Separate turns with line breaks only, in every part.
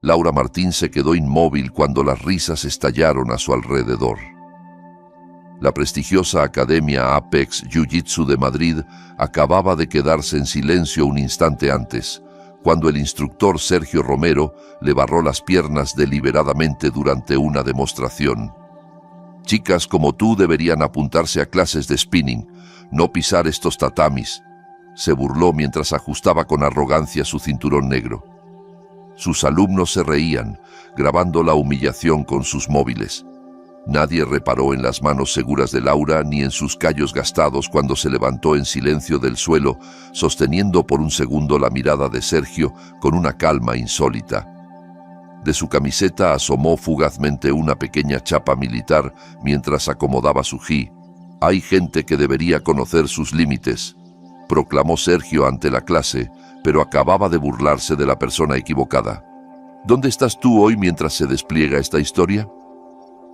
Laura Martín se quedó inmóvil cuando las risas estallaron a su alrededor. La prestigiosa Academia Apex Jiu-Jitsu de Madrid acababa de quedarse en silencio un instante antes, cuando el instructor Sergio Romero le barró las piernas deliberadamente durante una demostración. «Chicas como tú deberían apuntarse a clases de spinning, no pisar estos tatamis», se burló mientras ajustaba con arrogancia su cinturón negro. Sus alumnos se reían, grabando la humillación con sus móviles. Nadie reparó en las manos seguras de Laura ni en sus callos gastados cuando se levantó en silencio del suelo, sosteniendo por un segundo la mirada de Sergio con una calma insólita. De su camiseta asomó fugazmente una pequeña chapa militar mientras acomodaba su gi. «Hay gente que debería conocer sus límites», proclamó Sergio ante la clase, pero acababa de burlarse de la persona equivocada. «¿Dónde estás tú hoy mientras se despliega esta historia?»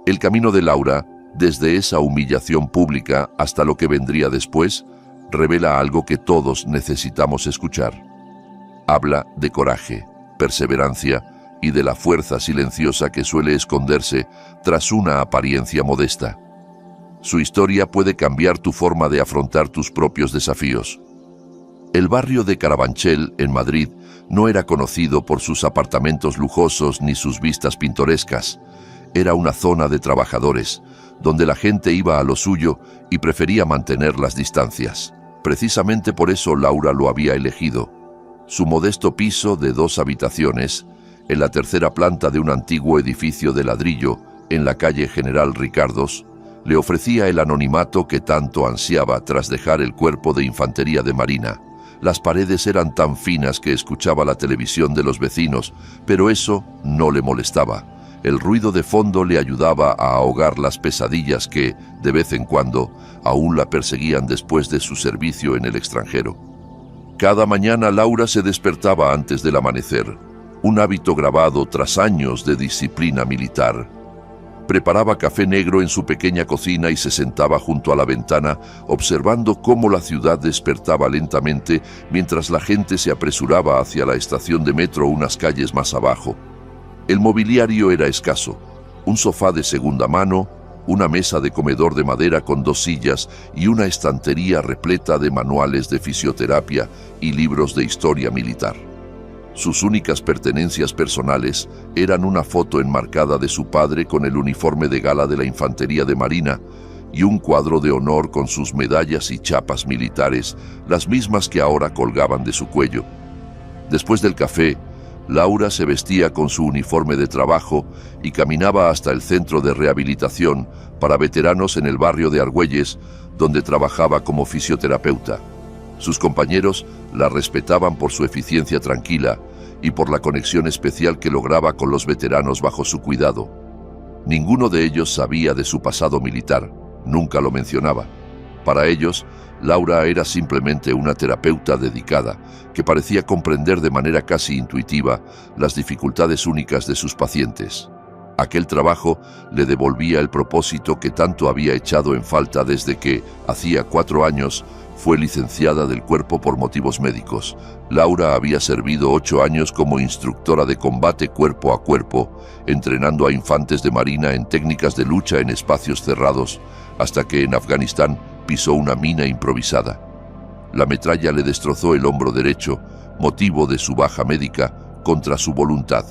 El camino de Laura, desde esa humillación pública hasta lo que vendría después, revela algo que todos necesitamos escuchar. Habla de coraje, perseverancia y de la fuerza silenciosa que suele esconderse tras una apariencia modesta. Su historia puede cambiar tu forma de afrontar tus propios desafíos. El barrio de Carabanchel, en Madrid, no era conocido por sus apartamentos lujosos ni sus vistas pintorescas. Era una zona de trabajadores, donde la gente iba a lo suyo y prefería mantener las distancias. Precisamente por eso Laura lo había elegido. Su modesto piso de 2 habitaciones, en la tercera planta de un antiguo edificio de ladrillo, en la calle General Ricardos, le ofrecía el anonimato que tanto ansiaba tras dejar el cuerpo de infantería de Marina. Las paredes eran tan finas que escuchaba la televisión de los vecinos, pero eso no le molestaba. El ruido de fondo le ayudaba a ahogar las pesadillas que, de vez en cuando, aún la perseguían después de su servicio en el extranjero. Cada mañana Laura se despertaba antes del amanecer, un hábito grabado tras años de disciplina militar. Preparaba café negro en su pequeña cocina y se sentaba junto a la ventana, observando cómo la ciudad despertaba lentamente mientras la gente se apresuraba hacia la estación de metro unas calles más abajo. El mobiliario era escaso: un sofá de segunda mano, una mesa de comedor de madera con 2 sillas y una estantería repleta de manuales de fisioterapia y libros de historia militar. Sus únicas pertenencias personales eran una foto enmarcada de su padre con el uniforme de gala de la Infantería de Marina y un cuadro de honor con sus medallas y chapas militares, las mismas que ahora colgaban de su cuello. Después del café, Laura se vestía con su uniforme de trabajo y caminaba hasta el centro de rehabilitación para veteranos en el barrio de Argüelles, donde trabajaba como fisioterapeuta. Sus compañeros la respetaban por su eficiencia tranquila y por la conexión especial que lograba con los veteranos bajo su cuidado. Ninguno de ellos sabía de su pasado militar, nunca lo mencionaba. Para ellos, Laura era simplemente una terapeuta dedicada, que parecía comprender de manera casi intuitiva las dificultades únicas de sus pacientes. Aquel trabajo le devolvía el propósito que tanto había echado en falta desde que, hacía 4 años, fue licenciada del cuerpo por motivos médicos. Laura había servido 8 años como instructora de combate cuerpo a cuerpo, entrenando a infantes de marina en técnicas de lucha en espacios cerrados, hasta que en Afganistán pisó una mina improvisada. La metralla le destrozó el hombro derecho, motivo de su baja médica, contra su voluntad.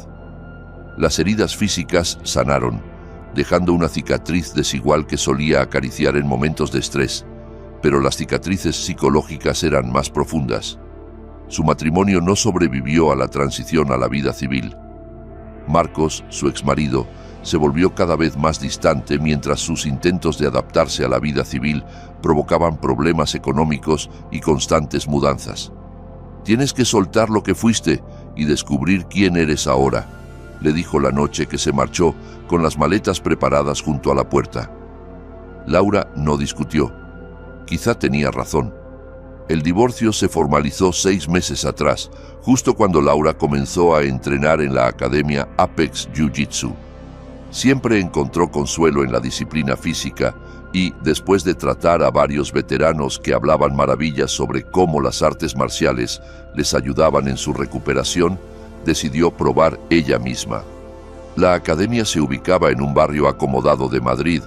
Las heridas físicas sanaron, dejando una cicatriz desigual que solía acariciar en momentos de estrés, pero las cicatrices psicológicas eran más profundas. Su matrimonio no sobrevivió a la transición a la vida civil. Marcos, su exmarido, se volvió cada vez más distante mientras sus intentos de adaptarse a la vida civil provocaban problemas económicos y constantes mudanzas. «Tienes que soltar lo que fuiste y descubrir quién eres ahora», le dijo la noche que se marchó con las maletas preparadas junto a la puerta. Laura no discutió. Quizá tenía razón. El divorcio se formalizó 6 meses atrás, justo cuando Laura comenzó a entrenar en la Academia Apex Jiu-Jitsu. Siempre encontró consuelo en la disciplina física y, después de tratar a varios veteranos que hablaban maravillas sobre cómo las artes marciales les ayudaban en su recuperación, decidió probar ella misma. La academia se ubicaba en un barrio acomodado de Madrid,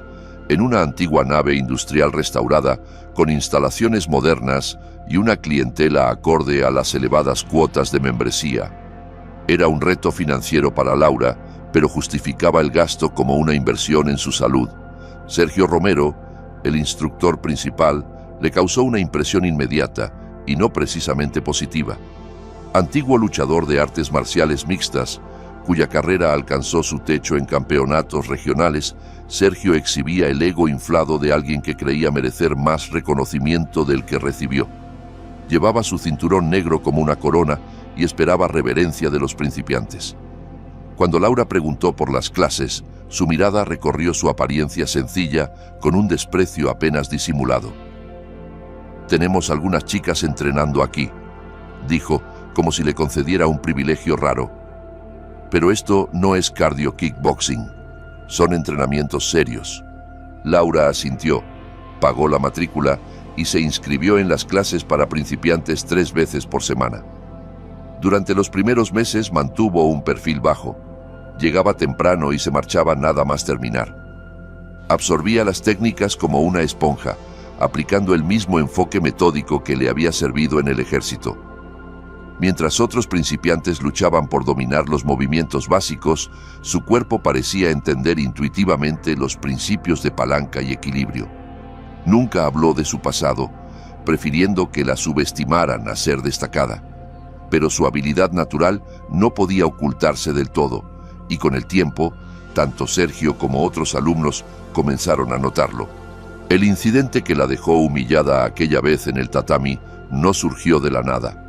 en una antigua nave industrial restaurada, con instalaciones modernas y una clientela acorde a las elevadas cuotas de membresía. Era un reto financiero para Laura, pero justificaba el gasto como una inversión en su salud. Sergio Romero, el instructor principal, le causó una impresión inmediata y no precisamente positiva. Antiguo luchador de artes marciales mixtas, cuya carrera alcanzó su techo en campeonatos regionales, Sergio exhibía el ego inflado de alguien que creía merecer más reconocimiento del que recibió. Llevaba su cinturón negro como una corona y esperaba reverencia de los principiantes. Cuando Laura preguntó por las clases, su mirada recorrió su apariencia sencilla con un desprecio apenas disimulado. «Tenemos algunas chicas entrenando aquí», dijo, como si le concediera un privilegio raro. «Pero esto no es cardio kickboxing, son entrenamientos serios». Laura asintió, pagó la matrícula y se inscribió en las clases para principiantes 3 veces por semana. Durante los primeros meses mantuvo un perfil bajo. Llegaba temprano y se marchaba nada más terminar. Absorbía las técnicas como una esponja, aplicando el mismo enfoque metódico que le había servido en el ejército. Mientras otros principiantes luchaban por dominar los movimientos básicos, su cuerpo parecía entender intuitivamente los principios de palanca y equilibrio. Nunca habló de su pasado, prefiriendo que la subestimaran a ser destacada. Pero su habilidad natural no podía ocultarse del todo, y con el tiempo, tanto Sergio como otros alumnos comenzaron a notarlo. El incidente que la dejó humillada aquella vez en el tatami no surgió de la nada.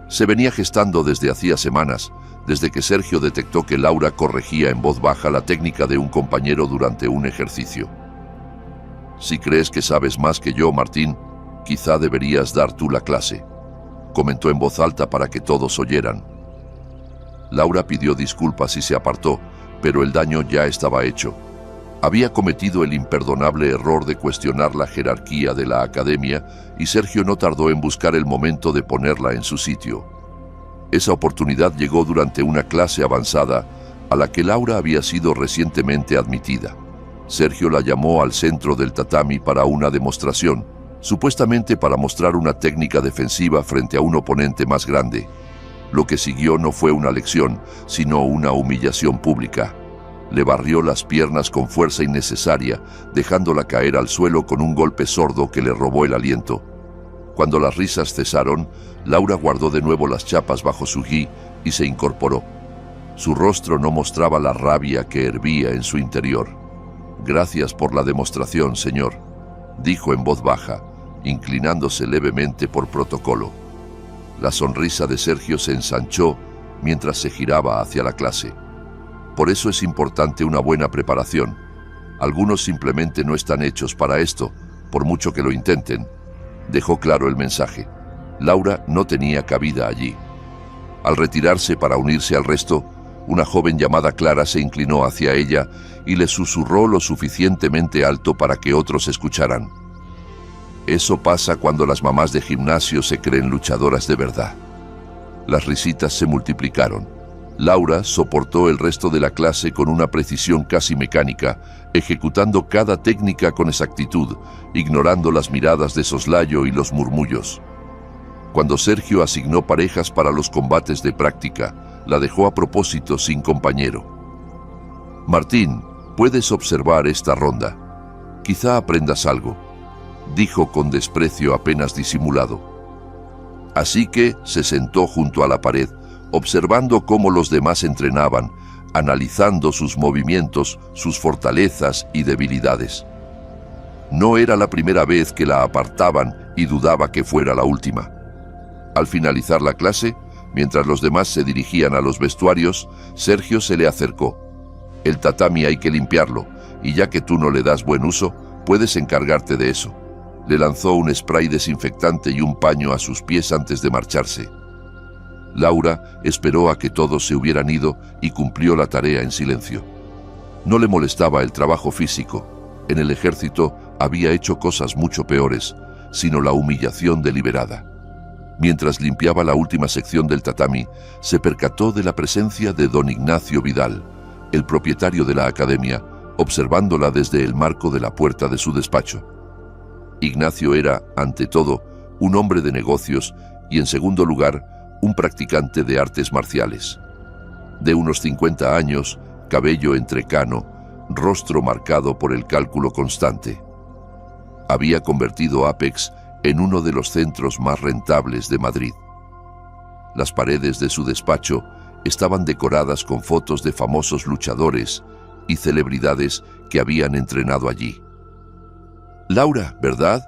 Se venía gestando desde hacía semanas, desde que Sergio detectó que Laura corregía en voz baja la técnica de un compañero durante un ejercicio. «Si crees que sabes más que yo, Martín, quizá deberías dar tú la clase», comentó en voz alta para que todos oyeran. Laura pidió disculpas y se apartó, pero el daño ya estaba hecho. Había cometido el imperdonable error de cuestionar la jerarquía de la academia y Sergio no tardó en buscar el momento de ponerla en su sitio. Esa oportunidad llegó durante una clase avanzada a la que Laura había sido recientemente admitida. Sergio la llamó al centro del tatami para una demostración, supuestamente para mostrar una técnica defensiva frente a un oponente más grande. Lo que siguió no fue una lección, sino una humillación pública. Le barrió las piernas con fuerza innecesaria, dejándola caer al suelo con un golpe sordo que le robó el aliento. Cuando las risas cesaron, Laura guardó de nuevo las chapas bajo su gi y se incorporó. Su rostro no mostraba la rabia que hervía en su interior. «Gracias por la demostración, señor», dijo en voz baja, inclinándose levemente por protocolo. La sonrisa de Sergio se ensanchó mientras se giraba hacia la clase. «Por eso es importante una buena preparación. Algunos simplemente no están hechos para esto, por mucho que lo intenten», dejó claro el mensaje. Laura no tenía cabida allí. Al retirarse para unirse al resto, una joven llamada Clara se inclinó hacia ella y le susurró lo suficientemente alto para que otros escucharan. «Eso pasa cuando las mamás de gimnasio se creen luchadoras de verdad». Las risitas se multiplicaron. Laura soportó el resto de la clase con una precisión casi mecánica, ejecutando cada técnica con exactitud, ignorando las miradas de soslayo y los murmullos. Cuando Sergio asignó parejas para los combates de práctica, la dejó a propósito sin compañero. «Martín, puedes observar esta ronda. Quizá aprendas algo», dijo con desprecio apenas disimulado. Así que se sentó junto a la pared, observando cómo los demás entrenaban, analizando sus movimientos, sus fortalezas y debilidades. No era la primera vez que la apartaban y dudaba que fuera la última. Al finalizar la clase, mientras los demás se dirigían a los vestuarios, Sergio se le acercó. «El tatami hay que limpiarlo, y ya que tú no le das buen uso, puedes encargarte de eso». Le lanzó un spray desinfectante y un paño a sus pies antes de marcharse. Laura esperó a que todos se hubieran ido y cumplió la tarea en silencio. No le molestaba el trabajo físico. En el ejército había hecho cosas mucho peores, sino la humillación deliberada. Mientras limpiaba la última sección del tatami, se percató de la presencia de don Ignacio Vidal, el propietario de la academia, observándola desde el marco de la puerta de su despacho. Ignacio era, ante todo, un hombre de negocios y, en segundo lugar, un practicante de artes marciales. De unos 50 años, cabello entrecano, rostro marcado por el cálculo constante. Había convertido Apex en uno de los centros más rentables de Madrid. Las paredes de su despacho estaban decoradas con fotos de famosos luchadores y celebridades que habían entrenado allí. «Laura, ¿verdad?»,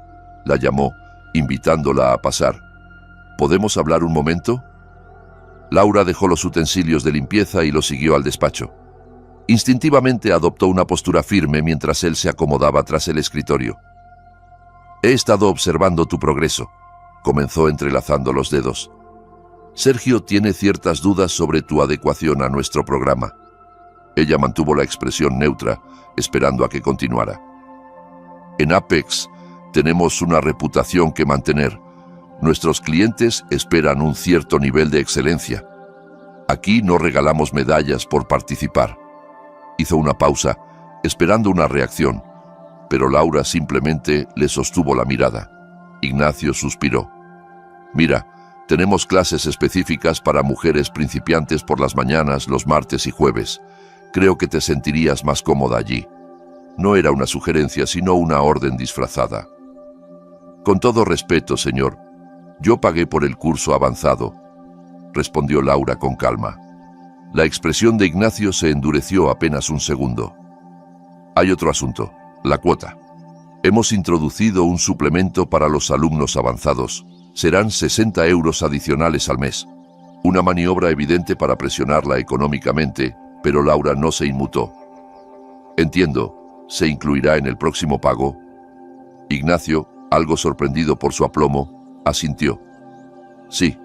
la llamó, invitándola a pasar. «¿Podemos hablar un momento?». Laura dejó los utensilios de limpieza y lo siguió al despacho. Instintivamente adoptó una postura firme mientras él se acomodaba tras el escritorio. «He estado observando tu progreso», comenzó entrelazando los dedos. «Sergio tiene ciertas dudas sobre tu adecuación a nuestro programa». Ella mantuvo la expresión neutra, esperando a que continuara. «En Apex tenemos una reputación que mantener. Nuestros clientes esperan un cierto nivel de excelencia. Aquí no regalamos medallas por participar». Hizo una pausa, esperando una reacción, pero Laura simplemente le sostuvo la mirada. Ignacio suspiró. «Mira, tenemos clases específicas para mujeres principiantes por las mañanas, los martes y jueves. Creo que te sentirías más cómoda allí». No era una sugerencia, sino una orden disfrazada. «Con todo respeto, señor, yo pagué por el curso avanzado», respondió Laura con calma. La expresión de Ignacio se endureció apenas un segundo. «Hay otro asunto, la cuota. Hemos introducido un suplemento para los alumnos avanzados. Serán 60 euros adicionales al mes». Una maniobra evidente para presionarla económicamente, pero Laura no se inmutó. «Entiendo. ¿Se incluirá en el próximo pago?». Ignacio, algo sorprendido por su aplomo, asintió. «Sí.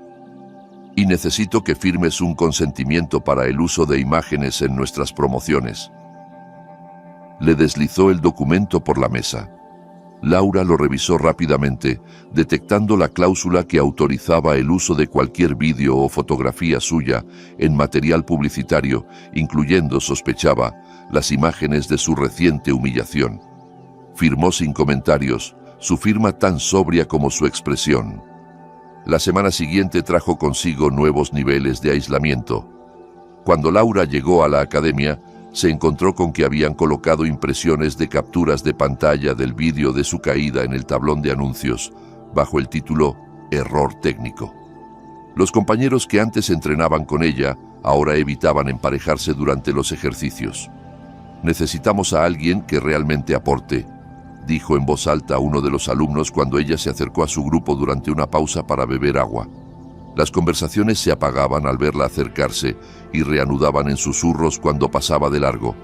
Y necesito que firmes un consentimiento para el uso de imágenes en nuestras promociones». Le deslizó el documento por la mesa. Laura lo revisó rápidamente, detectando la cláusula que autorizaba el uso de cualquier vídeo o fotografía suya en material publicitario, incluyendo, sospechaba, las imágenes de su reciente humillación. Firmó sin comentarios, su firma tan sobria como su expresión. La semana siguiente trajo consigo nuevos niveles de aislamiento. Cuando Laura llegó a la academia, se encontró con que habían colocado impresiones de capturas de pantalla del vídeo de su caída en el tablón de anuncios, bajo el título «Error técnico». Los compañeros que antes entrenaban con ella, ahora evitaban emparejarse durante los ejercicios. «Necesitamos a alguien que realmente aporte», dijo en voz alta uno de los alumnos cuando ella se acercó a su grupo durante una pausa para beber agua. Las conversaciones se apagaban al verla acercarse y reanudaban en susurros cuando pasaba de largo.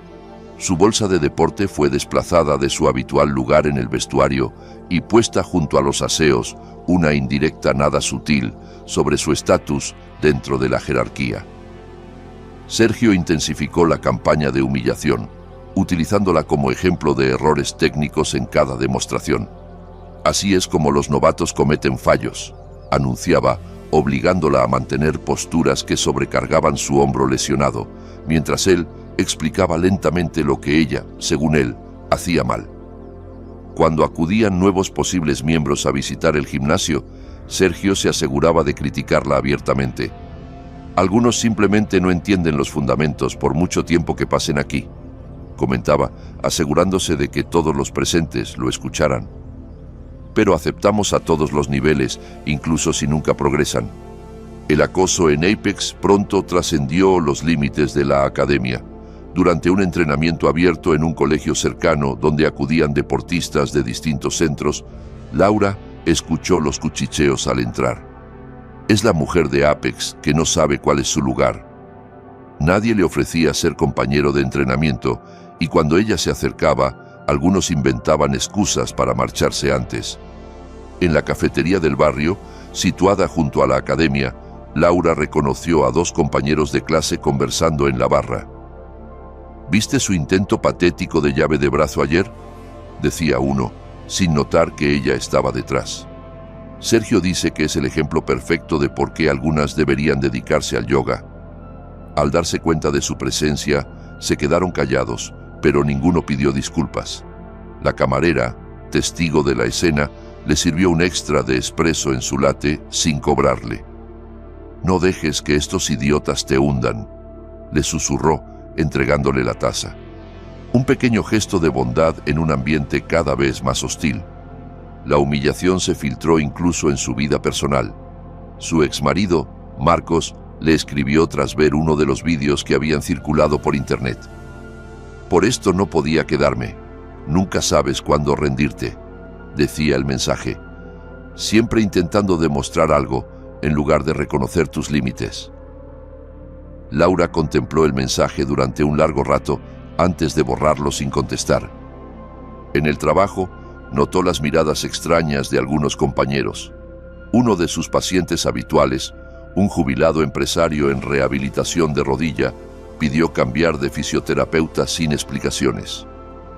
Su bolsa de deporte fue desplazada de su habitual lugar en el vestuario y puesta junto a los aseos, una indirecta nada sutil sobre su estatus dentro de la jerarquía. Sergio intensificó la campaña de humillación, utilizándola como ejemplo de errores técnicos en cada demostración. «Así es como los novatos cometen fallos», anunciaba, obligándola a mantener posturas que sobrecargaban su hombro lesionado, mientras él explicaba lentamente lo que ella, según él, hacía mal. Cuando acudían nuevos posibles miembros a visitar el gimnasio, Sergio se aseguraba de criticarla abiertamente. «Algunos simplemente no entienden los fundamentos por mucho tiempo que pasen aquí», comentaba, asegurándose de que todos los presentes lo escucharan. «Pero aceptamos a todos los niveles, incluso si nunca progresan». El acoso en Apex pronto trascendió los límites de la academia. Durante un entrenamiento abierto en un colegio cercano donde acudían deportistas de distintos centros, Laura escuchó los cuchicheos al entrar. «Es la mujer de Apex que no sabe cuál es su lugar». Nadie le ofrecía ser compañero de entrenamiento y cuando ella se acercaba, algunos inventaban excusas para marcharse antes. En la cafetería del barrio, situada junto a la academia, Laura reconoció a dos compañeros de clase conversando en la barra. «¿Viste su intento patético de llave de brazo ayer?», decía uno, sin notar que ella estaba detrás. Sergio dice que es el ejemplo perfecto de por qué algunas deberían dedicarse al yoga. Al darse cuenta de su presencia, se quedaron callados, pero ninguno pidió disculpas. La camarera, testigo de la escena, le sirvió un extra de espresso en su latte sin cobrarle. «No dejes que estos idiotas te hundan», le susurró, entregándole la taza. Un pequeño gesto de bondad en un ambiente cada vez más hostil. La humillación se filtró incluso en su vida personal. Su exmarido, Marcos, le escribió tras ver uno de los vídeos que habían circulado por internet. «Por esto no podía quedarme. Nunca sabes cuándo rendirte», decía el mensaje. «Siempre intentando demostrar algo en lugar de reconocer tus límites». Laura contempló el mensaje durante un largo rato antes de borrarlo sin contestar. En el trabajo, notó las miradas extrañas de algunos compañeros. Uno de sus pacientes habituales, un jubilado empresario en rehabilitación de rodilla, pidió cambiar de fisioterapeuta sin explicaciones.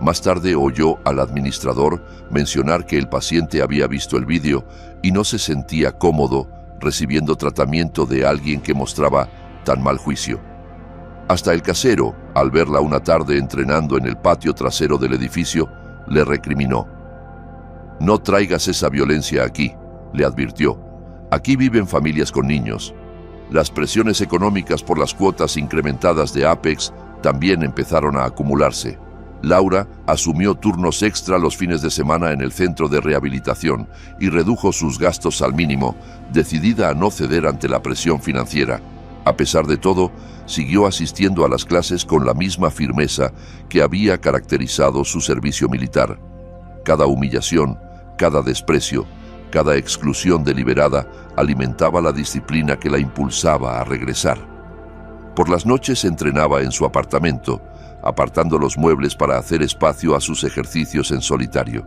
Más tarde oyó al administrador mencionar que el paciente había visto el vídeo y no se sentía cómodo recibiendo tratamiento de alguien que mostraba tan mal juicio. Hasta el casero, al verla una tarde entrenando en el patio trasero del edificio, le recriminó. «No traigas esa violencia aquí», le advirtió. «Aquí viven familias con niños». Las presiones económicas por las cuotas incrementadas de Apex también empezaron a acumularse. Laura asumió turnos extra los fines de semana en el centro de rehabilitación y redujo sus gastos al mínimo, decidida a no ceder ante la presión financiera. A pesar de todo, siguió asistiendo a las clases con la misma firmeza que había caracterizado su servicio militar. Cada humillación, cada desprecio, cada exclusión deliberada alimentaba la disciplina que la impulsaba a regresar. Por las noches entrenaba en su apartamento, apartando los muebles para hacer espacio a sus ejercicios en solitario.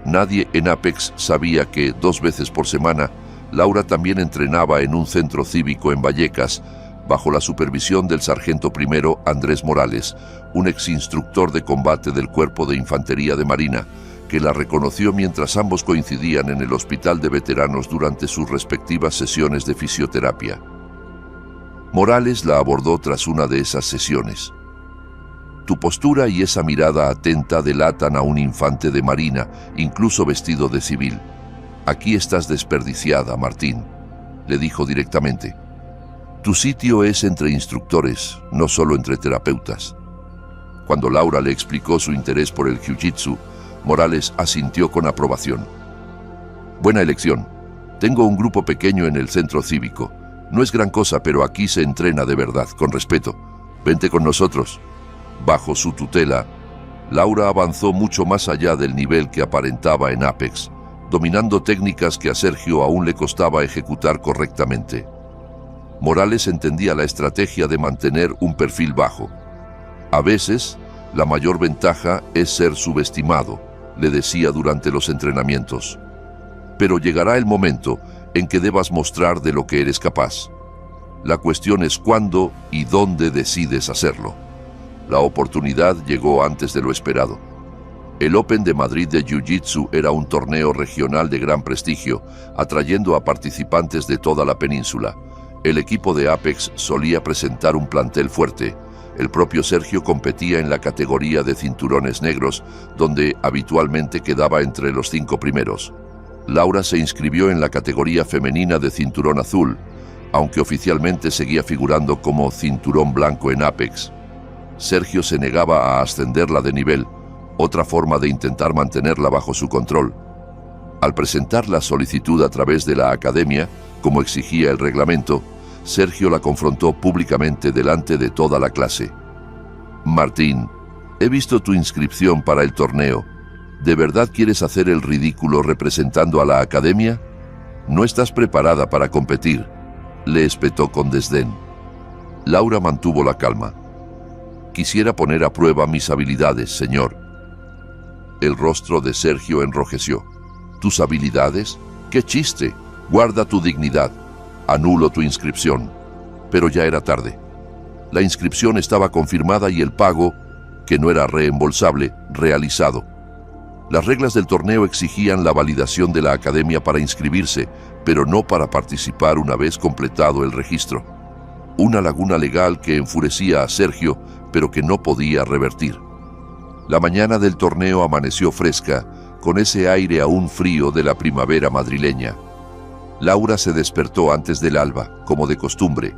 Nadie en Apex sabía que 2 veces por semana Laura también entrenaba en un centro cívico en Vallecas, bajo la supervisión del sargento primero Andrés Morales, un exinstructor de combate del Cuerpo de Infantería de Marina, que la reconoció mientras ambos coincidían en el hospital de veteranos durante sus respectivas sesiones de fisioterapia. Morales la abordó tras una de esas sesiones. «Tu postura y esa mirada atenta delatan a un infante de Marina, incluso vestido de civil. Aquí estás desperdiciada, Martín», le dijo directamente. «Tu sitio es entre instructores, no solo entre terapeutas». Cuando Laura le explicó su interés por el jiu-jitsu, Morales asintió con aprobación. «Buena elección. Tengo un grupo pequeño en el centro cívico. No es gran cosa, pero aquí se entrena de verdad, con respeto. Vente con nosotros». Bajo su tutela, Laura avanzó mucho más allá del nivel que aparentaba en Apex, dominando técnicas que a Sergio aún le costaba ejecutar correctamente. Morales entendía la estrategia de mantener un perfil bajo. «A veces, la mayor ventaja es ser subestimado», le decía durante los entrenamientos. «Pero llegará el momento en que debas mostrar de lo que eres capaz. La cuestión es cuándo y dónde decides hacerlo». La oportunidad llegó antes de lo esperado. El Open de Madrid de Jiu-Jitsu era un torneo regional de gran prestigio, atrayendo a participantes de toda la península. El equipo de Apex solía presentar un plantel fuerte. El propio Sergio competía en la categoría de cinturones negros, donde habitualmente quedaba entre los 5 primeros. Laura se inscribió en la categoría femenina de cinturón azul, aunque oficialmente seguía figurando como cinturón blanco en Apex. Sergio se negaba a ascenderla de nivel, otra forma de intentar mantenerla bajo su control. Al presentar la solicitud a través de la academia, como exigía el reglamento, Sergio la confrontó públicamente delante de toda la clase. «Martín, he visto tu inscripción para el torneo. ¿De verdad quieres hacer el ridículo representando a la academia? No estás preparada para competir», le espetó con desdén. Laura mantuvo la calma. «Quisiera poner a prueba mis habilidades, señor». El rostro de Sergio enrojeció. «¿Tus habilidades? ¡Qué chiste! Guarda tu dignidad. Anulo tu inscripción». Pero ya era tarde. La inscripción estaba confirmada y el pago, que no era reembolsable, realizado. Las reglas del torneo exigían la validación de la academia para inscribirse, pero no para participar una vez completado el registro. Una laguna legal que enfurecía a Sergio, pero que no podía revertir. La mañana del torneo amaneció fresca, con ese aire aún frío de la primavera madrileña. Laura se despertó antes del alba, como de costumbre,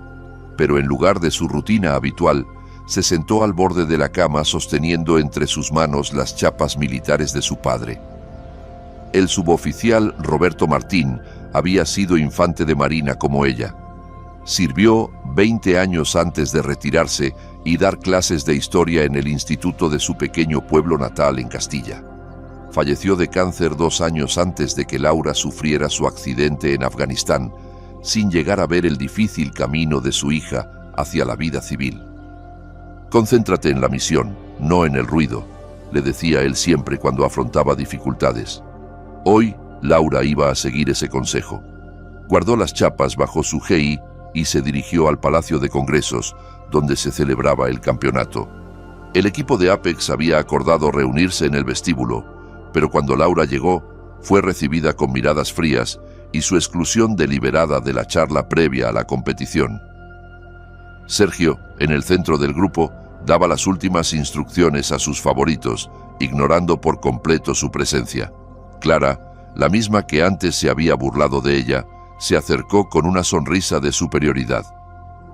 pero en lugar de su rutina habitual, se sentó al borde de la cama sosteniendo entre sus manos las chapas militares de su padre. El suboficial Roberto Martín había sido infante de marina como ella. Sirvió 20 años antes de retirarse y dar clases de historia en el instituto de su pequeño pueblo natal en Castilla. Falleció de cáncer 2 años antes de que Laura sufriera su accidente en Afganistán, sin llegar a ver el difícil camino de su hija hacia la vida civil. «Concéntrate en la misión, no en el ruido», le decía él siempre cuando afrontaba dificultades. Hoy, Laura iba a seguir ese consejo. Guardó las chapas bajo su GI y se dirigió al Palacio de Congresos, donde se celebraba el campeonato. El equipo de Apex había acordado reunirse en el vestíbulo, pero cuando Laura llegó, fue recibida con miradas frías y su exclusión deliberada de la charla previa a la competición. Sergio, en el centro del grupo, daba las últimas instrucciones a sus favoritos, ignorando por completo su presencia. Clara, la misma que antes se había burlado de ella, se acercó con una sonrisa de superioridad.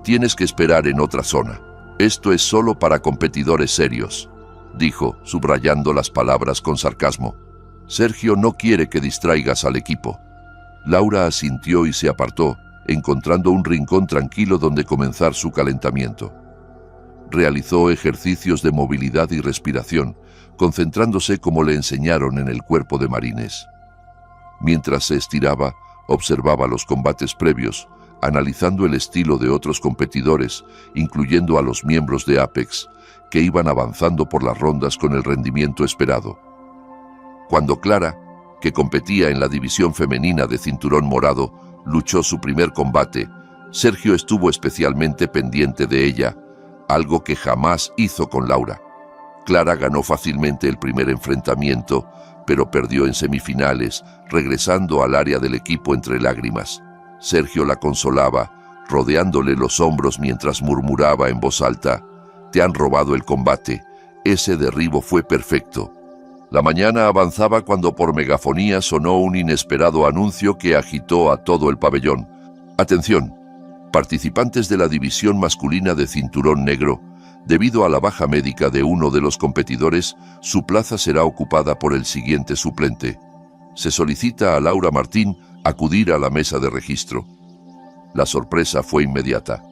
«Tienes que esperar en otra zona. Esto es solo para competidores serios», dijo, subrayando las palabras con sarcasmo. «Sergio no quiere que distraigas al equipo». Laura asintió y se apartó, encontrando un rincón tranquilo donde comenzar su calentamiento. Realizó ejercicios de movilidad y respiración, concentrándose como le enseñaron en el cuerpo de marines. Mientras se estiraba, observaba los combates previos, analizando el estilo de otros competidores, incluyendo a los miembros de Apex, que iban avanzando por las rondas con el rendimiento esperado. Cuando Clara, que competía en la división femenina de cinturón morado, luchó su primer combate, Sergio estuvo especialmente pendiente de ella, algo que jamás hizo con Laura. Clara ganó fácilmente el primer enfrentamiento, pero perdió en semifinales, regresando al área del equipo entre lágrimas. Sergio la consolaba, rodeándole los hombros mientras murmuraba en voz alta: «Te han robado el combate, ese derribo fue perfecto». La mañana avanzaba cuando por megafonía sonó un inesperado anuncio que agitó a todo el pabellón. «Atención, participantes de la división masculina de cinturón negro, debido a la baja médica de uno de los competidores, su plaza será ocupada por el siguiente suplente. Se solicita a Laura Martín acudir a la mesa de registro». La sorpresa fue inmediata.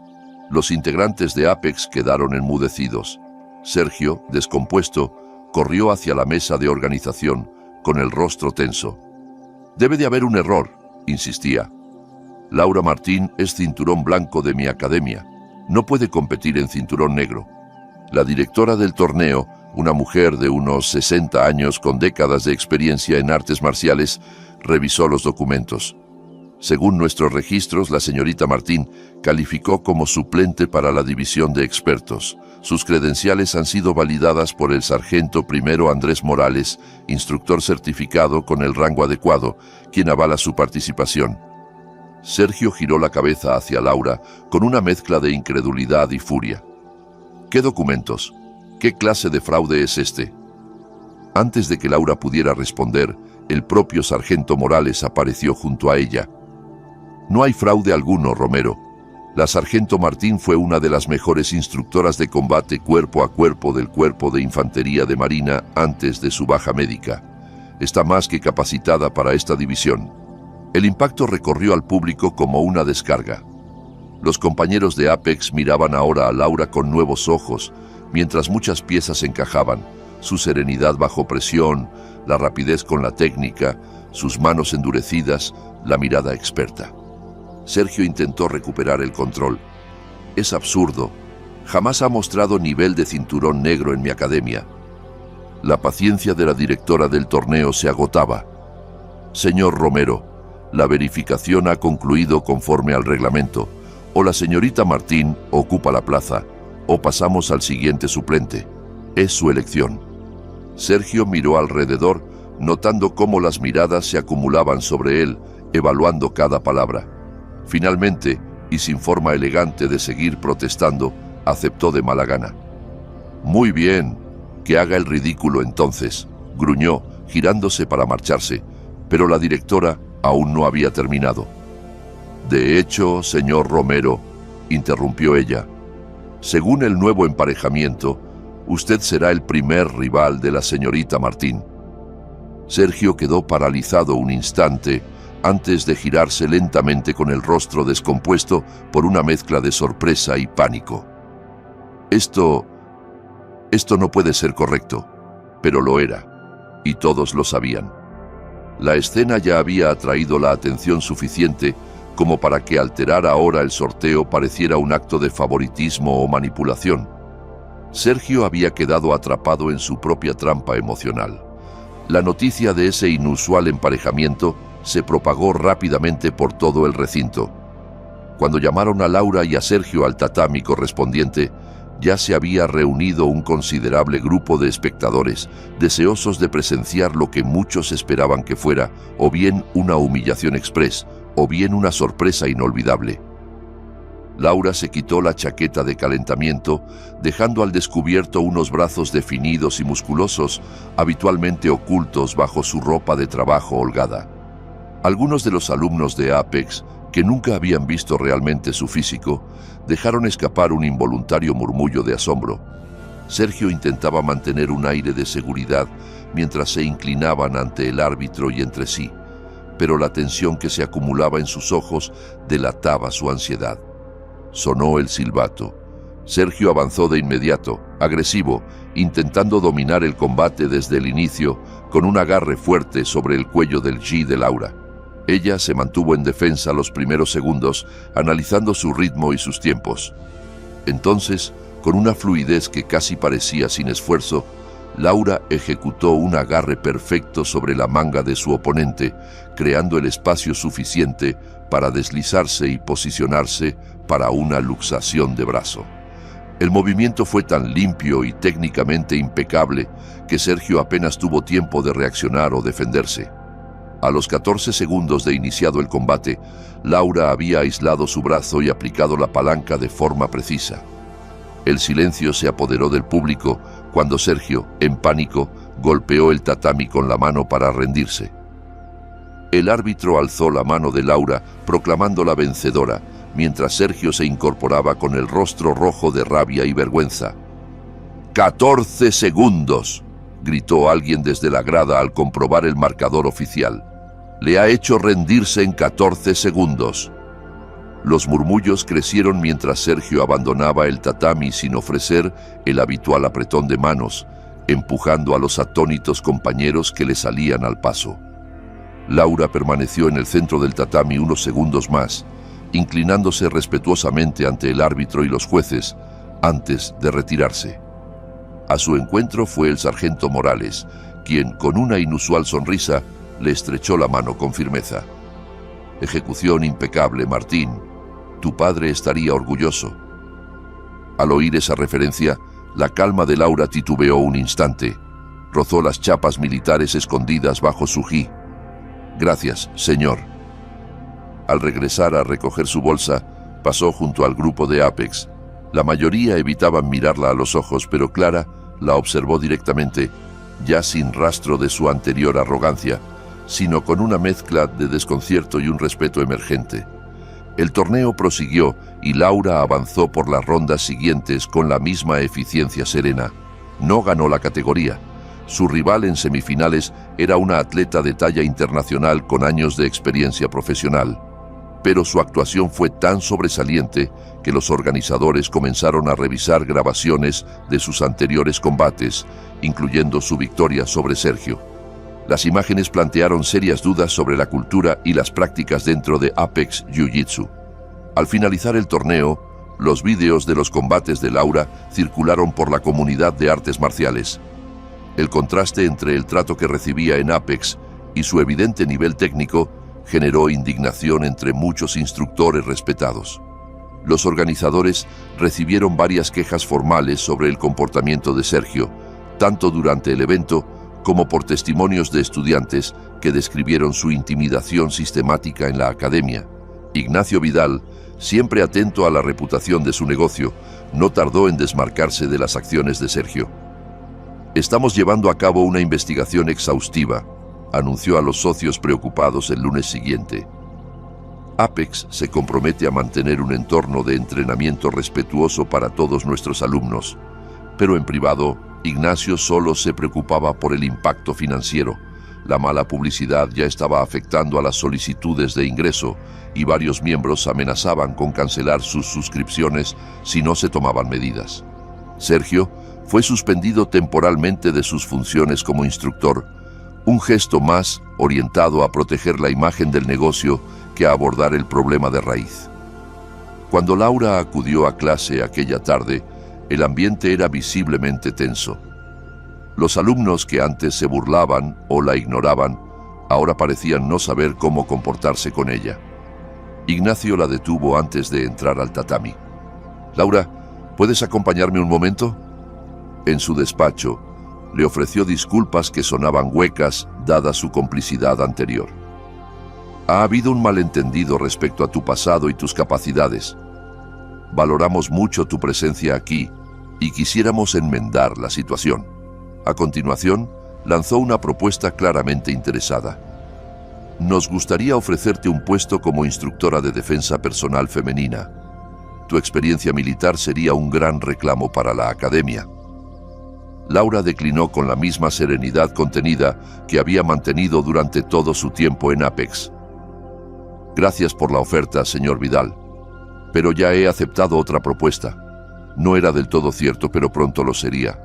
Los integrantes de Apex quedaron enmudecidos. Sergio, descompuesto, corrió hacia la mesa de organización, con el rostro tenso. «Debe de haber un error», insistía. «Laura Martín es cinturón blanco de mi academia. No puede competir en cinturón negro». La directora del torneo, una mujer de unos 60 años con décadas de experiencia en artes marciales, revisó los documentos. Según nuestros registros, la señorita Martín calificó como suplente para la división de expertos. Sus credenciales han sido validadas por el sargento primero Andrés Morales, instructor certificado con el rango adecuado, quien avala su participación. Sergio giró la cabeza hacia Laura con una mezcla de incredulidad y furia. «¿Qué documentos? ¿Qué clase de fraude es este?». Antes de que Laura pudiera responder, el propio sargento Morales apareció junto a ella. «No hay fraude alguno, Romero. La sargento Martín fue una de las mejores instructoras de combate cuerpo a cuerpo del Cuerpo de Infantería de Marina antes de su baja médica. Está más que capacitada para esta división». El impacto recorrió al público como una descarga. Los compañeros de Apex miraban ahora a Laura con nuevos ojos, mientras muchas piezas encajaban: su serenidad bajo presión, la rapidez con la técnica, sus manos endurecidas, la mirada experta. Sergio intentó recuperar el control. «Es absurdo. Jamás ha mostrado nivel de cinturón negro en mi academia». La paciencia de la directora del torneo se agotaba. «Señor Romero, la verificación ha concluido conforme al reglamento. O la señorita Martín ocupa la plaza, o pasamos al siguiente suplente. Es su elección». Sergio miró alrededor, notando cómo las miradas se acumulaban sobre él, evaluando cada palabra. Finalmente, y sin forma elegante de seguir protestando, aceptó de mala gana. «Muy bien, que haga el ridículo entonces», gruñó, girándose para marcharse, pero la directora aún no había terminado. «De hecho, señor Romero», interrumpió ella, «según el nuevo emparejamiento, usted será el primer rival de la señorita Martín». Sergio quedó paralizado un instante antes de girarse lentamente con el rostro descompuesto por una mezcla de sorpresa y pánico. Esto no puede ser correcto, pero lo era, y todos lo sabían. La escena ya había atraído la atención suficiente como para que alterar ahora el sorteo pareciera un acto de favoritismo o manipulación. Sergio había quedado atrapado en su propia trampa emocional. La noticia de ese inusual emparejamiento se propagó rápidamente por todo el recinto. Cuando llamaron a Laura y a Sergio al tatami correspondiente, ya se había reunido un considerable grupo de espectadores, deseosos de presenciar lo que muchos esperaban que fuera, o bien una humillación express, o bien una sorpresa inolvidable. Laura se quitó la chaqueta de calentamiento, dejando al descubierto unos brazos definidos y musculosos, habitualmente ocultos bajo su ropa de trabajo holgada. Algunos de los alumnos de Apex, que nunca habían visto realmente su físico, dejaron escapar un involuntario murmullo de asombro. Sergio intentaba mantener un aire de seguridad mientras se inclinaban ante el árbitro y entre sí, pero la tensión que se acumulaba en sus ojos delataba su ansiedad. Sonó el silbato. Sergio avanzó de inmediato, agresivo, intentando dominar el combate desde el inicio, con un agarre fuerte sobre el cuello del gi de Laura. Ella se mantuvo en defensa los primeros segundos, analizando su ritmo y sus tiempos. Entonces, con una fluidez que casi parecía sin esfuerzo, Laura ejecutó un agarre perfecto sobre la manga de su oponente, creando el espacio suficiente para deslizarse y posicionarse para una luxación de brazo. El movimiento fue tan limpio y técnicamente impecable que Sergio apenas tuvo tiempo de reaccionar o defenderse. A los 14 segundos de iniciado el combate, Laura había aislado su brazo y aplicado la palanca de forma precisa. El silencio se apoderó del público cuando Sergio, en pánico, golpeó el tatami con la mano para rendirse. El árbitro alzó la mano de Laura, proclamándola vencedora, mientras Sergio se incorporaba con el rostro rojo de rabia y vergüenza. «¡14 segundos!», gritó alguien desde la grada al comprobar el marcador oficial. «Le ha hecho rendirse en 14 segundos». Los murmullos crecieron mientras Sergio abandonaba el tatami sin ofrecer el habitual apretón de manos, empujando a los atónitos compañeros que le salían al paso. Laura permaneció en el centro del tatami unos segundos más, inclinándose respetuosamente ante el árbitro y los jueces, antes de retirarse. A su encuentro fue el sargento Morales, quien, con una inusual sonrisa, le estrechó la mano con firmeza. «Ejecución impecable, Martín. Tu padre estaría orgulloso». Al oír esa referencia, la calma de Laura titubeó un instante. Rozó las chapas militares escondidas bajo su gi. «Gracias, señor». Al regresar a recoger su bolsa, pasó junto al grupo de Apex. La mayoría evitaban mirarla a los ojos, pero Clara la observó directamente, ya sin rastro de su anterior arrogancia, sino con una mezcla de desconcierto y un respeto emergente. El torneo prosiguió y Laura avanzó por las rondas siguientes con la misma eficiencia serena. No ganó la categoría. Su rival en semifinales era una atleta de talla internacional con años de experiencia profesional. Pero su actuación fue tan sobresaliente que los organizadores comenzaron a revisar grabaciones de sus anteriores combates, incluyendo su victoria sobre Sergio. Las imágenes plantearon serias dudas sobre la cultura y las prácticas dentro de Apex Jiu-Jitsu. Al finalizar el torneo, los vídeos de los combates de Laura circularon por la comunidad de artes marciales. El contraste entre el trato que recibía en Apex y su evidente nivel técnico generó indignación entre muchos instructores respetados. Los organizadores recibieron varias quejas formales sobre el comportamiento de Sergio, tanto durante el evento como por testimonios de estudiantes que describieron su intimidación sistemática en la academia. Ignacio Vidal, siempre atento a la reputación de su negocio, no tardó en desmarcarse de las acciones de Sergio. «Estamos llevando a cabo una investigación exhaustiva», anunció a los socios preocupados el lunes siguiente. Apex se compromete a mantener un entorno de entrenamiento respetuoso para todos nuestros alumnos, pero en privado, Ignacio solo se preocupaba por el impacto financiero. La mala publicidad ya estaba afectando a las solicitudes de ingreso y varios miembros amenazaban con cancelar sus suscripciones si no se tomaban medidas. Sergio fue suspendido temporalmente de sus funciones como instructor, un gesto más orientado a proteger la imagen del negocio que a abordar el problema de raíz. Cuando Laura acudió a clase aquella tarde, el ambiente era visiblemente tenso. Los alumnos que antes se burlaban o la ignoraban, ahora parecían no saber cómo comportarse con ella. Ignacio la detuvo antes de entrar al tatami. «Laura, ¿puedes acompañarme un momento?». En su despacho, le ofreció disculpas que sonaban huecas dada su complicidad anterior. «Ha habido un malentendido respecto a tu pasado y tus capacidades. Valoramos mucho tu presencia aquí y quisiéramos enmendar la situación». A continuación, lanzó una propuesta claramente interesada. «Nos gustaría ofrecerte un puesto como instructora de defensa personal femenina. Tu experiencia militar sería un gran reclamo para la academia». Laura declinó con la misma serenidad contenida que había mantenido durante todo su tiempo en Apex. «Gracias por la oferta, señor Vidal, pero ya he aceptado otra propuesta. No era del todo cierto, pero pronto lo sería».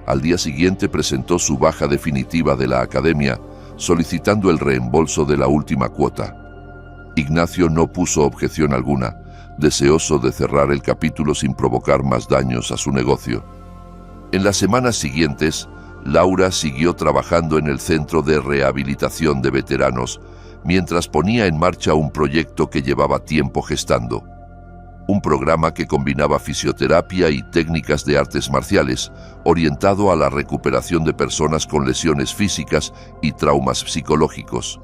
Al día siguiente presentó su baja definitiva de la academia, solicitando el reembolso de la última cuota. Ignacio no puso objeción alguna, deseoso de cerrar el capítulo sin provocar más daños a su negocio. En las semanas siguientes, Laura siguió trabajando en el Centro de Rehabilitación de Veteranos, mientras ponía en marcha un proyecto que llevaba tiempo gestando. Un programa que combinaba fisioterapia y técnicas de artes marciales, orientado a la recuperación de personas con lesiones físicas y traumas psicológicos.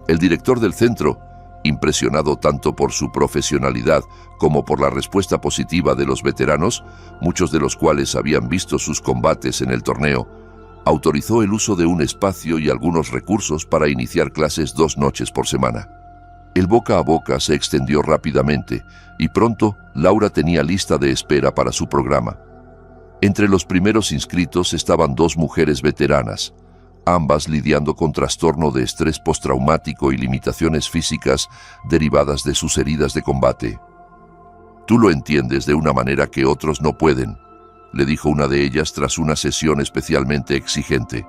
El director del centro, impresionado tanto por su profesionalidad como por la respuesta positiva de los veteranos, muchos de los cuales habían visto sus combates en el torneo, autorizó el uso de un espacio y algunos recursos para iniciar clases 2 noches por semana. El boca a boca se extendió rápidamente y pronto Laura tenía lista de espera para su programa. Entre los primeros inscritos estaban 2 mujeres veteranas, ambas lidiando con trastorno de estrés postraumático y limitaciones físicas derivadas de sus heridas de combate. «Tú lo entiendes de una manera que otros no pueden», le dijo una de ellas tras una sesión especialmente exigente.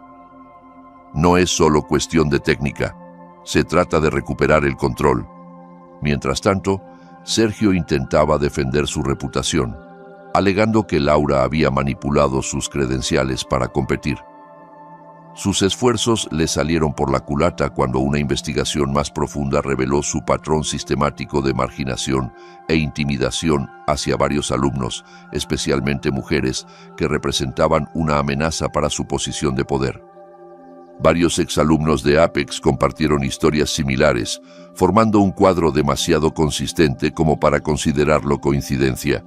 «No es solo cuestión de técnica. Se trata de recuperar el control». Mientras tanto, Sergio intentaba defender su reputación, alegando que Laura había manipulado sus credenciales para competir. Sus esfuerzos le salieron por la culata cuando una investigación más profunda reveló su patrón sistemático de marginación e intimidación hacia varios alumnos, especialmente mujeres, que representaban una amenaza para su posición de poder. Varios exalumnos de Apex compartieron historias similares, formando un cuadro demasiado consistente como para considerarlo coincidencia.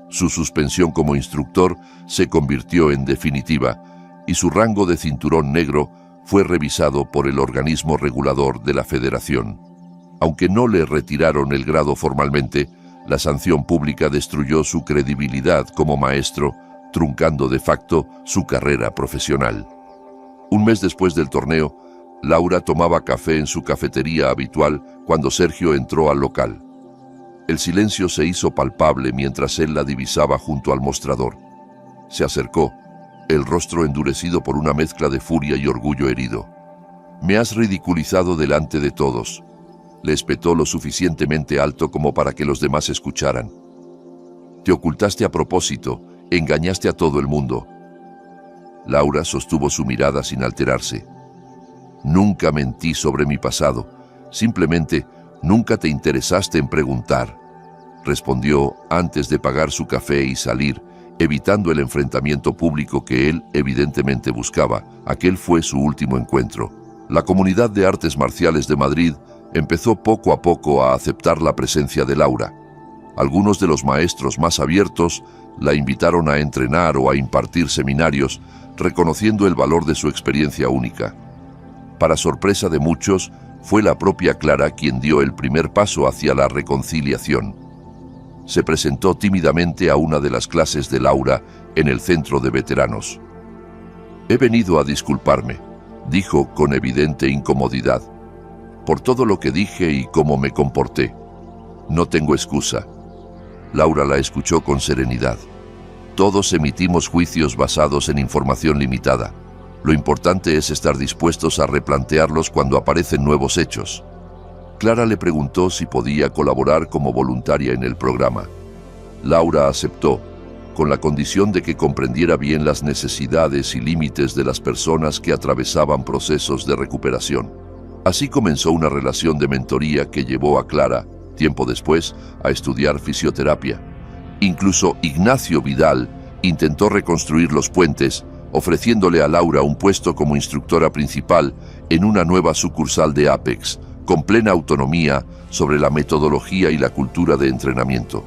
Su suspensión como instructor se convirtió en definitiva, y su rango de cinturón negro fue revisado por el organismo regulador de la Federación. Aunque no le retiraron el grado formalmente, la sanción pública destruyó su credibilidad como maestro, truncando de facto su carrera profesional. Un mes después del torneo, Laura tomaba café en su cafetería habitual cuando Sergio entró al local. El silencio se hizo palpable mientras él la divisaba junto al mostrador. Se acercó, el rostro endurecido por una mezcla de furia y orgullo herido. «Me has ridiculizado delante de todos», le espetó lo suficientemente alto como para que los demás escucharan. «Te ocultaste a propósito, engañaste a todo el mundo». Laura sostuvo su mirada sin alterarse. «Nunca mentí sobre mi pasado, simplemente nunca te interesaste en preguntar», respondió antes de pagar su café y salir, evitando el enfrentamiento público que él evidentemente buscaba. Aquel fue su último encuentro. La comunidad de artes marciales de Madrid empezó poco a poco a aceptar la presencia de Laura. Algunos de los maestros más abiertos la invitaron a entrenar o a impartir seminarios, reconociendo el valor de su experiencia única. Para sorpresa de muchos, fue la propia Clara quien dio el primer paso hacia la reconciliación. Se presentó tímidamente a una de las clases de Laura en el centro de veteranos. «He venido a disculparme», dijo con evidente incomodidad, «por todo lo que dije y cómo me comporté. No tengo excusa». Laura la escuchó con serenidad. «Todos emitimos juicios basados en información limitada. Lo importante es estar dispuestos a replantearlos cuando aparecen nuevos hechos». Clara le preguntó si podía colaborar como voluntaria en el programa. Laura aceptó, con la condición de que comprendiera bien las necesidades y límites de las personas que atravesaban procesos de recuperación. Así comenzó una relación de mentoría que llevó a Clara, tiempo después, a estudiar fisioterapia. Incluso Ignacio Vidal intentó reconstruir los puentes, ofreciéndole a Laura un puesto como instructora principal en una nueva sucursal de Apex, con plena autonomía sobre la metodología y la cultura de entrenamiento.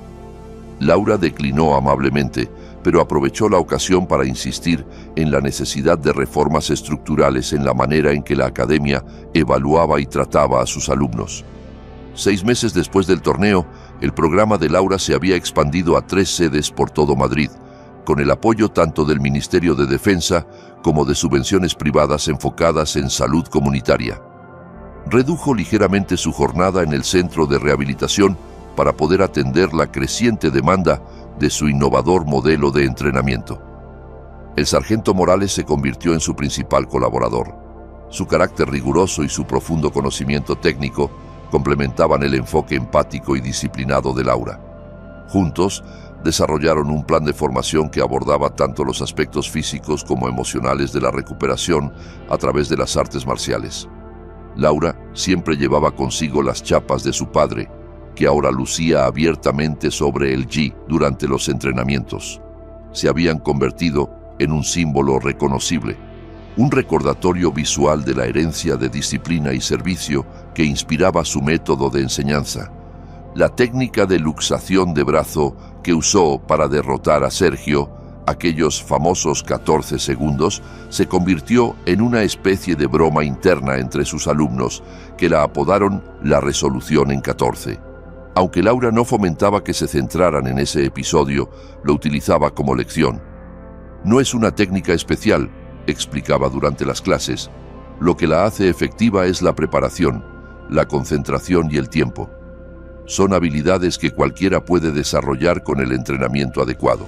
Laura declinó amablemente, pero aprovechó la ocasión para insistir en la necesidad de reformas estructurales en la manera en que la academia evaluaba y trataba a sus alumnos. 6 meses después del torneo, el programa de Laura se había expandido a 3 sedes por todo Madrid, con el apoyo tanto del Ministerio de Defensa como de subvenciones privadas enfocadas en salud comunitaria. Redujo ligeramente su jornada en el centro de rehabilitación para poder atender la creciente demanda de su innovador modelo de entrenamiento. El sargento Morales se convirtió en su principal colaborador. Su carácter riguroso y su profundo conocimiento técnico complementaban el enfoque empático y disciplinado de Laura. Juntos, desarrollaron un plan de formación que abordaba tanto los aspectos físicos como emocionales de la recuperación a través de las artes marciales. Laura siempre llevaba consigo las chapas de su padre, que ahora lucía abiertamente sobre el gi durante los entrenamientos. Se habían convertido en un símbolo reconocible, un recordatorio visual de la herencia de disciplina y servicio que inspiraba su método de enseñanza. La técnica de luxación de brazo que usó para derrotar a Sergio, aquellos famosos 14 segundos, se convirtió en una especie de broma interna entre sus alumnos, que la apodaron la resolución en 14. Aunque Laura no fomentaba que se centraran en ese episodio, lo utilizaba como lección. «No es una técnica especial», explicaba durante las clases. «Lo que la hace efectiva es la preparación, la concentración y el tiempo. Son habilidades que cualquiera puede desarrollar con el entrenamiento adecuado».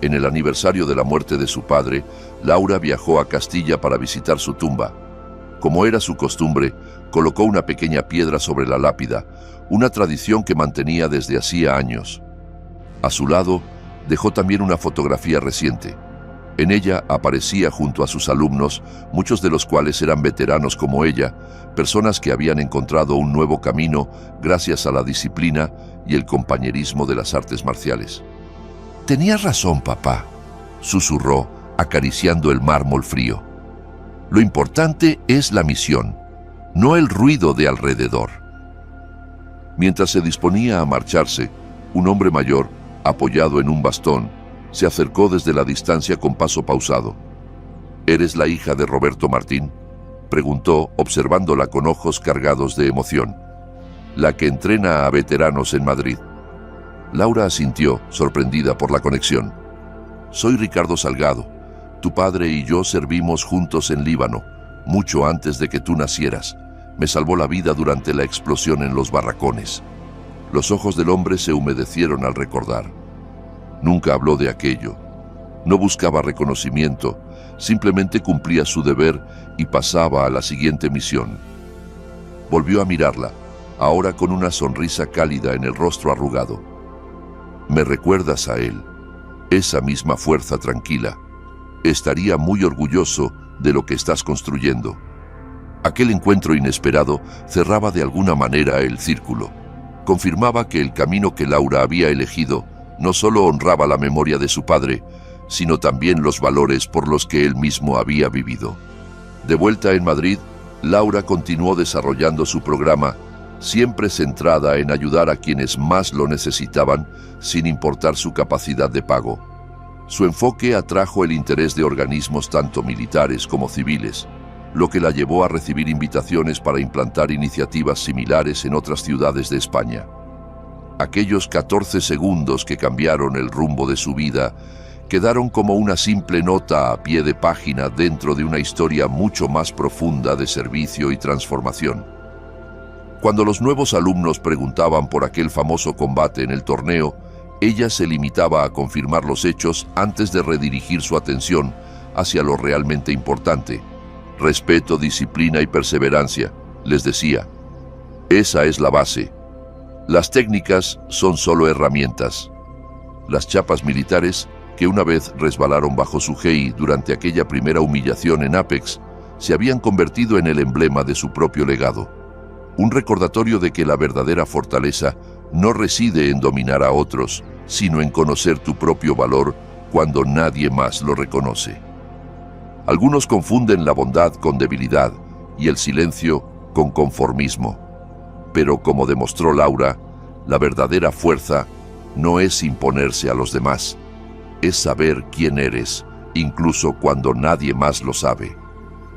En el aniversario de la muerte de su padre, Laura viajó a Castilla para visitar su tumba. Como era su costumbre, colocó una pequeña piedra sobre la lápida, una tradición que mantenía desde hacía años. A su lado, dejó también una fotografía reciente. En ella aparecía junto a sus alumnos, muchos de los cuales eran veteranos como ella, personas que habían encontrado un nuevo camino gracias a la disciplina y el compañerismo de las artes marciales. «Tenías razón, papá», susurró, acariciando el mármol frío. «Lo importante es la misión, no el ruido de alrededor». Mientras se disponía a marcharse, un hombre mayor, apoyado en un bastón, se acercó desde la distancia con paso pausado. «¿Eres la hija de Roberto Martín?», preguntó, observándola con ojos cargados de emoción. «La que entrena a veteranos en Madrid». Laura asintió, sorprendida por la conexión. «Soy Ricardo Salgado. Tu padre y yo servimos juntos en Líbano, mucho antes de que tú nacieras. Me salvó la vida durante la explosión en los barracones». Los ojos del hombre se humedecieron al recordar. Nunca habló de aquello. No buscaba reconocimiento, simplemente cumplía su deber y pasaba a la siguiente misión. Volvió a mirarla, ahora con una sonrisa cálida en el rostro arrugado. «Me recuerdas a él, esa misma fuerza tranquila. Estaría muy orgulloso de lo que estás construyendo». Aquel encuentro inesperado cerraba de alguna manera el círculo. Confirmaba que el camino que Laura había elegido no solo honraba la memoria de su padre, sino también los valores por los que él mismo había vivido. De vuelta en Madrid, Laura continuó desarrollando su programa, siempre centrada en ayudar a quienes más lo necesitaban, sin importar su capacidad de pago. Su enfoque atrajo el interés de organismos tanto militares como civiles, lo que la llevó a recibir invitaciones para implantar iniciativas similares en otras ciudades de España. Aquellos 14 segundos que cambiaron el rumbo de su vida quedaron como una simple nota a pie de página dentro de una historia mucho más profunda de servicio y transformación. Cuando los nuevos alumnos preguntaban por aquel famoso combate en el torneo, ella se limitaba a confirmar los hechos antes de redirigir su atención hacia lo realmente importante. Respeto, disciplina y perseverancia, les decía. Esa es la base. Las técnicas son solo herramientas. Las chapas militares, que una vez resbalaron bajo su GI durante aquella primera humillación en Apex, se habían convertido en el emblema de su propio legado. Un recordatorio de que la verdadera fortaleza no reside en dominar a otros, sino en conocer tu propio valor cuando nadie más lo reconoce. Algunos confunden la bondad con debilidad y el silencio con conformismo. Pero como demostró Laura, la verdadera fuerza no es imponerse a los demás, es saber quién eres, incluso cuando nadie más lo sabe.